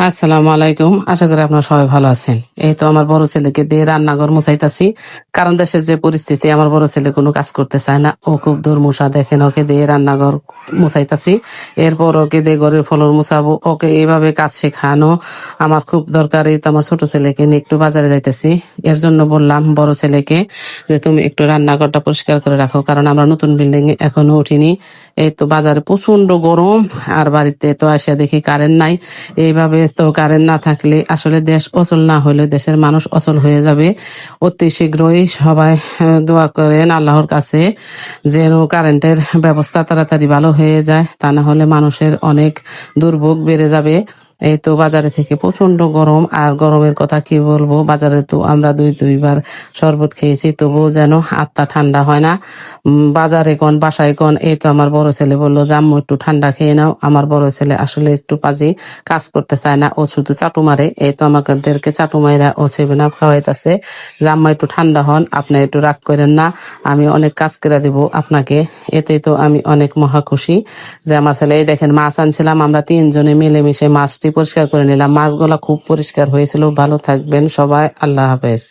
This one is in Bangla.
আসসালামু আলাইকুম। আশা করি আপনারা সবাই ভালো আছেন। এই তো আমার বড় ছেলেকে দিয়ে রান্নাঘর মুছাইতাছি। কারণ দেশের যে পরিস্থিতি, আমার বড় ছেলে কোনো কাজ করতে চায় না। ও খুব দুর্মুষা, দেখেন ওকে দিয়ে রান্নাঘর মুছাইতাছি। এরপর ওকে দিয়ে ঘরের ফ্লোর মুছাবো। ওকে এইভাবে কাজ শেখানো আমার খুব দরকার। এই তো আমার ছোট ছেলেকে নিয়ে একটু বাজারে যাইতেছি। এর জন্য বললাম বড় ছেলেকে যে তুমি একটু রান্নাঘরটা পরিষ্কার করে রাখো, কারণ আমরা নতুন বিল্ডিং এ এখনো উঠিনি। এই তো বাজারে প্রচন্ড গরম, আর বাড়িতে তো আসিয়া দেখি কারেন্ট নাই। এইভাবে তো কারেন্ট না থাকলে আসলে দেশ অচল না হলে দেশের মানুষ অচল হয়ে যাবে। অতি শীঘ্রই সবাই দোয়া করেন আল্লাহর কাছে যেন কারেন্টের ব্যবস্থা তাড়াতাড়ি ভালো হয়ে যায়, তা না হলে মানুষের অনেক দুর্ভোগ বেড়ে যাবে। এই তো বাজারে থেকে প্রচন্ড গরম, আর গরমের কথা কি বলবো, বাজারে তো আমরা দুইবার শরবত খেয়েছি, তবুও যেন আত্মা ঠান্ডা হয় না। বাজারে কোন বাসায় কোন, এই তো আমার বড় ছেলে বললো যে আম্মু একটু ঠান্ডা খেয়ে নাও। আমার বড় ছেলে আসলে একটু পাজি, কাজ করতে চায় না, ও শুধু চাটু মারে। এই তো আমাদেরকে চাটু মাইরা ও 7 আপ খাওয়াইতেছে যে আম্মা একটু ঠান্ডা হন, আপনি একটু রাগ করেন না, আমি অনেক কাজ করে দিব আপনাকে। এতেই তো আমি অনেক মহা খুশি যে আমার ছেলে। এই দেখেন মাছ আনছিলাম, আমরা 3 জনে মিলেমিশে মাছটি পরিষ্কার করে নিলাম। মাছগুলা খুব পরিষ্কার হয়েছিল। ভালো থাকবেন সবাই, আল্লাহ হাফেজ।